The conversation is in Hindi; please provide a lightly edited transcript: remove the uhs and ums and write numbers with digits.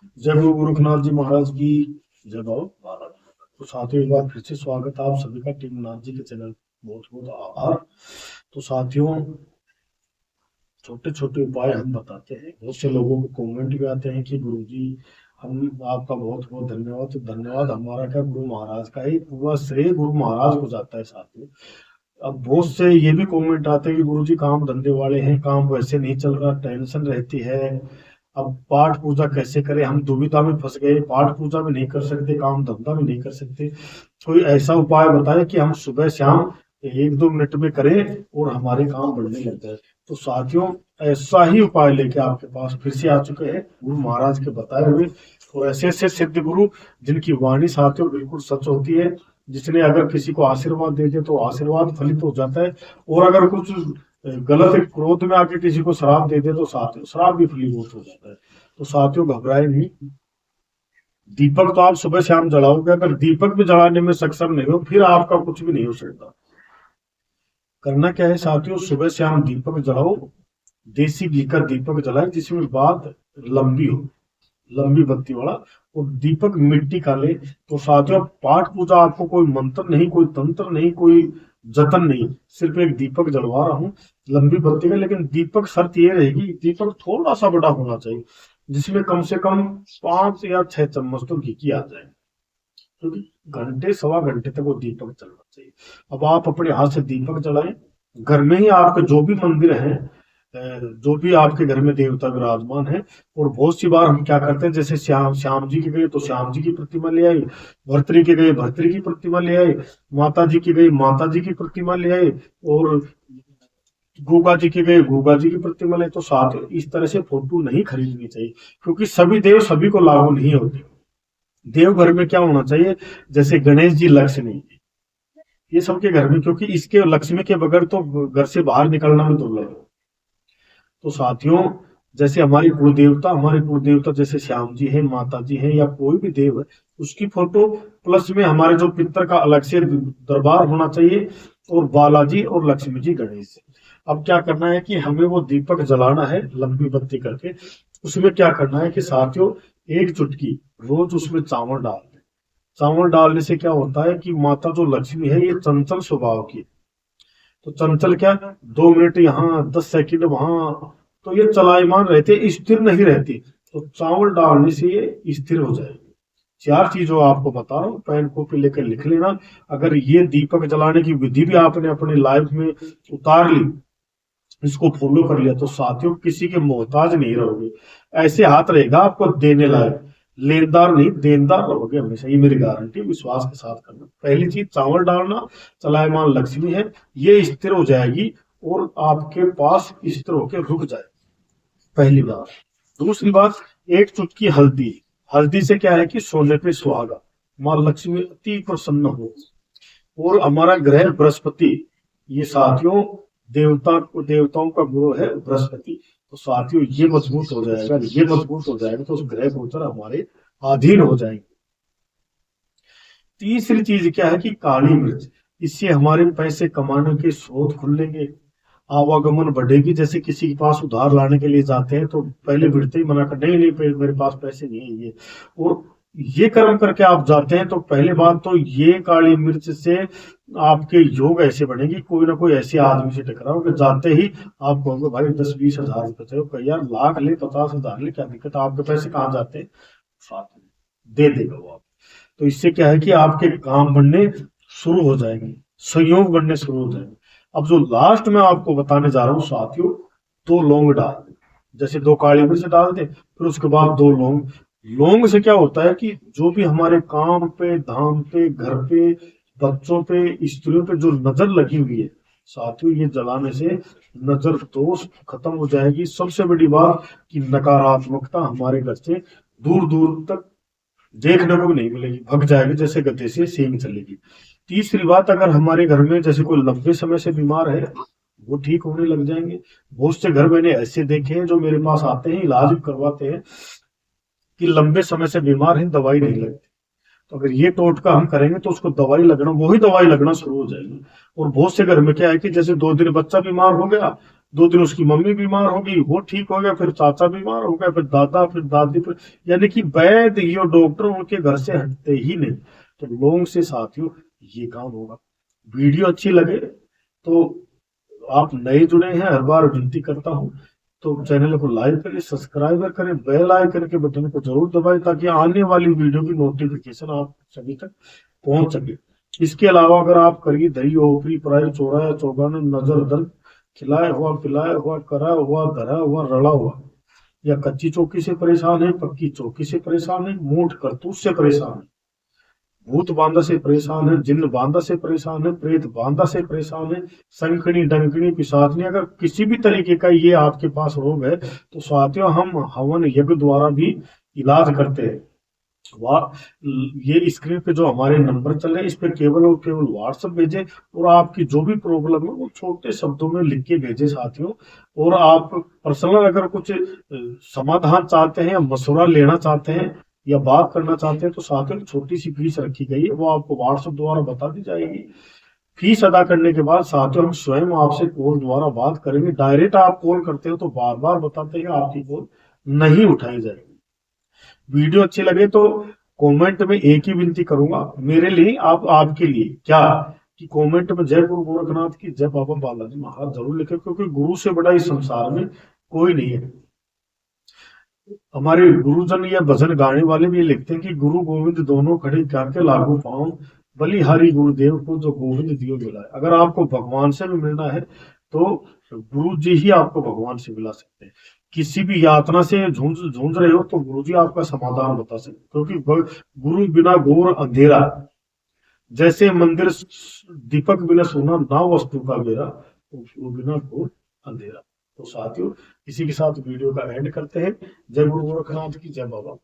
जय गुरु गोरखनाथ जी महाराज की जय बाबा महाराज। तो साथियों, एक बार फिर से स्वागत है आप सभी का टीम नाथ जी के चैनल। बहुत बहुत आभार। तो साथियों, छोटे छोटे उपाय हम बताते हैं। बहुत से लोगों को कमेंट भी आते हैं कि गुरु जी हम आपका बहुत बहुत धन्यवाद। तो धन्यवाद हमारा क्या, गुरु महाराज का ही पूरा श्रेय गुरु महाराज को जाता है साथियों। अब बहुत से ये भी कमेंट आते हैं कि गुरु जी काम धंधे वाले हैं, काम वैसे नहीं चल रहा, टेंशन रहती है, अब पाठ पूजा कैसे करें, हम दुविधा में फंस गए, पाठ पूजा भी नहीं कर सकते, काम धंधा भी नहीं कर सकते। कोई ऐसा उपाय बताएं कि हम सुबह शाम 1-2 मिनट में करें और हमारे काम बढ़ने लग जाए। तो साथियों, ऐसा ही उपाय लेके आपके पास फिर से आ चुके हैं गुरु महाराज के बताए हुए। और ऐसे ऐसे सिद्ध गुरु जिनकी वाणी साथियों बिल्कुल सच होती है, जिसने अगर किसी को आशीर्वाद दे दे तो आशीर्वाद फलित हो जाता है, और अगर कुछ गलत क्रोध में आके किसी को श्राप दे दे तो साथियों श्राप भी फलीभूत हो जाता है। तो साथियों घबराए नहीं। दीपक तो आप सुबह शाम जलाओगे, अगर दीपक भी जलाने में सक्षम नहीं हो फिर आपका कुछ भी नहीं हो सकता। करना क्या है साथियों, सुबह शाम दीपक जलाओ, देसी घी का दीपक जलाए जिसमें बात लंबी हो, लंबी बत्ती वाला, और दीपक मिट्टी का ले। तो साथियों, पाठ पूजा आपको कोई मंत्र नहीं, कोई तंत्र नहीं, कोई जतन नहीं, सिर्फ एक दीपक जलवा रहा हूँ लंबी बत्ती का। लेकिन दीपक शर्त ये रहेगी, दीपक थोड़ा सा बड़ा होना चाहिए, जिसमें कम से कम 5 या 6 चम्मच तो घी की आ जाए, क्योंकि घंटे सवा घंटे तक वो दीपक चलना चाहिए। अब आप अपने हाथ से दीपक जलाएं। घर में ही आपके जो भी मंदिर हैं, जो भी आपके घर में देवता विराजमान है, और बहुत सी बार हम क्या करते हैं, जैसे श्याम श्याम जी के गए तो श्याम जी की प्रतिमा ले आए, भर्तरी के गए भर्तरी की प्रतिमा ले आए, माता जी की गई माता जी की प्रतिमा ले आए, और गूगा जी के गए गूगा जी की प्रतिमा ले। तो साथ इस तरह से फोटो नहीं खरीदनी चाहिए, क्योंकि सभी देव सभी को लागू नहीं होते। देवघर में क्या होना चाहिए, जैसे गणेश जी लक्ष्मी, ये सबके घर में, क्योंकि इसके लक्ष्मी के बगैर तो घर से बाहर निकलना भी दुर्लभ है। तो साथियों, जैसे हमारे कुल देवता जैसे श्याम जी है, माता जी है, या कोई भी देव है, उसकी फोटो प्लस में हमारे जो पितर का अलग से दरबार होना चाहिए, और बालाजी और लक्ष्मी जी गणेश। अब क्या करना है कि हमें वो दीपक जलाना है लंबी बत्ती करके। उसमें क्या करना है कि साथियों, एक चुटकी रोज उसमें चावल डाल दें। चावल डालने से क्या होता है कि माता जो लक्ष्मी है ये चंचल स्वभाव की, तो चंचल क्या, 2 मिनट यहाँ 10 सेकंड वहां, तो ये चलायमान रहते, स्थिर नहीं रहती। तो चावल डालने से ये स्थिर हो जाएगी। 4 चीजों आपको बता रहा हूँ, पेन कॉपी लेकर लिख लेना। अगर ये दीपक जलाने की विधि भी आपने अपनी लाइफ में उतार ली, इसको फॉलो कर लिया, तो साथियों किसी के मोहताज नहीं रहोगे। ऐसे हाथ रहेगा आपको देने लायक, लेनदार नहीं देनदार रहोगे हमेशा, ये मेरी गारंटी, विश्वास के साथ करना। पहली चीज चावल डालना, चलायमान लक्ष्मी है, ये स्थिर हो जाएगी और आपके पास स्थिर होकर रुक जाए, पहली बात। दूसरी बात, एक चुटकी हल्दी। हल्दी से क्या है कि सोने पे सुहागा, माँ लक्ष्मी अति प्रसन्न हो। और हमारा ग्रह बृहस्पति, ये साथियों देवताओं का गुरु है बृहस्पति। तो साथियों ये मजबूत हो जाएगा, ये मजबूत हो जाएगा तो उस ग्रह गोचर हमारे अधीन हो जाएंगे। तीसरी चीज क्या है कि काली मिर्च, इससे हमारे पैसे कमाने के स्रोत खुलेंगे, आवागमन बढ़ेगी। जैसे किसी के पास उधार लाने के लिए जाते हैं तो पहले भिड़ते ही मना कर, नहीं नहीं मेरे पास पैसे नहीं है ये, और ये कर्म करके आप जाते हैं तो पहले बात तो ये काली मिर्च से आपके योग ऐसे बनेगी, कोई ना कोई ऐसे आदमी से टकराओगे, जाते ही आप कहोगे भाई 10-20 हज़ार रुपए थे, कहीं यार लाख ले 50 हज़ार ले, क्या दिक्कत, आपके पैसे कहाँ जाते हैं, साथ में दे देगा वो आप। तो इससे क्या है कि आपके काम बनने शुरू हो जाएंगे, संयोग बनने शुरू हो जाएंगे। अब जो लास्ट में आपको बताने जा रहा हूँ साथियों, 2 लौंग डाल दें, जैसे 2 काली मिर्च डाल दें, फिर उसके बाद 2 लौंग। लौंग से क्या होता है कि जो भी हमारे काम पे, धाम पे, घर पे, बच्चों पे, स्त्रियों पे जो नजर लगी हुई है साथियों, ये जलाने से नजर दोष खत्म हो जाएगी। सबसे बड़ी बात कि नकारात्मकता हमारे घर से दूर दूर तक देखने को भी नहीं मिलेगी, भग जाएगी, जैसे गधे से सींग चलेगी। तीसरी बात, अगर हमारे घर में जैसे कोई लंबे समय से बीमार है, वो ठीक होने लग जाएंगे। बहुत से घर मैंने ऐसे देखे हैं जो मेरे पास आते हैं, इलाज करवाते हैं, कि लंबे समय से बीमार है, दवाई नहीं लगती। तो अगर ये टोटका हम करेंगे तो उसको दवाई लगना, वही दवाई लगना शुरू हो जाएगी। और बहुत से घर में क्या है कि जैसे 2 दिन बच्चा बीमार हो गया, 2 दिन उसकी मम्मी बीमार हो गई, वो ठीक हो गया, फिर चाचा बीमार हो गया, फिर दादा, फिर दादी, फिर यानी कि वैद्य ये डॉक्टर उनके घर से हटते ही नहीं। तो लोगों से साथियों ये काम होगा। वीडियो अच्छी लगे तो आप नए जुड़े हैं, हर बार विनती करता हूँ तो चैनल को लाइक करें, सब्सक्राइब करें, बेल आइकन के बटन को जरूर दबाएं ताकि आने वाली वीडियो की नोटिफिकेशन आप सभी तक पहुंच सके। इसके अलावा अगर आप करी दही ओपरी पराई चौरा या चौगान नजर दर्द, खिलाया हुआ पिलाया हुआ करा हुआ धरा हुआ रला हुआ, या कच्ची चौकी से परेशान है, पक्की चौकी से परेशान है, मूठ करतूत से परेशान है, भूत बांधा से परेशान है, जिन्न बांधा से परेशान है, प्रेत बांधा से परेशान है, संकणी डंकणी पिशाचनी, अगर किसी भी तरीके का ये आपके पास रोग है तो साथियों हम हवन यज्ञ द्वारा भी इलाज करते हैं। वाह, ये स्क्रीन पे जो हमारे नंबर चल रहे हैं इस पे केवल और केवल व्हाट्सएप भेजें और आपकी जो भी प्रॉब्लम है वो छोटे शब्दों में लिख के भेजें साथियों। और आप पर्सनल अगर कुछ समाधान चाहते हैं या मशवरा लेना चाहते हैं या बात करना चाहते हैं तो साथियों एक छोटी सी फीस रखी गई है, वो आपको व्हाट्सएप द्वारा बता दी जाएगी। फीस अदा करने के बाद साथियों हम स्वयं आपसे कॉल द्वारा बात करेंगे। डायरेक्ट आप कॉल करते हो तो बार बार बताते हैं आपकी कॉल नहीं उठाई जाएगी। वीडियो अच्छी लगे तो कमेंट में एक ही विनती करूंगा मेरे लिए, आप आपके लिए क्या, कि कमेंट में जय गुरु गोरखनाथ की, जय बाबा बालाजी महाराज जरूर लिखे, क्योंकि गुरु से बड़ा इस संसार में कोई नहीं है। हमारे गुरुजन या भजन गाने वाले भी लिखते हैं कि गुरु गोविंद दोनों खड़े करके लागू पाऊं, बलिहारी गुरुदेव को जो गोविंद दियो मिला है। अगर आपको भगवान से भी मिलना है तो गुरु जी ही आपको भगवान से मिला सकते हैं। किसी भी यातना से झूंझ झूंझ रहे हो तो गुरु जी आपका समाधान बता सकते हैं, क्योंकि गुरु बिना घोर अंधेरा, जैसे मंदिर दीपक बिना सोना ना वस्तु का बेरा, तो वो बिना घोर अंधेरा। तो साथियों इसी के साथ वीडियो का एंड करते हैं। जय गुरु गोरखनाथ की, जय बाबा।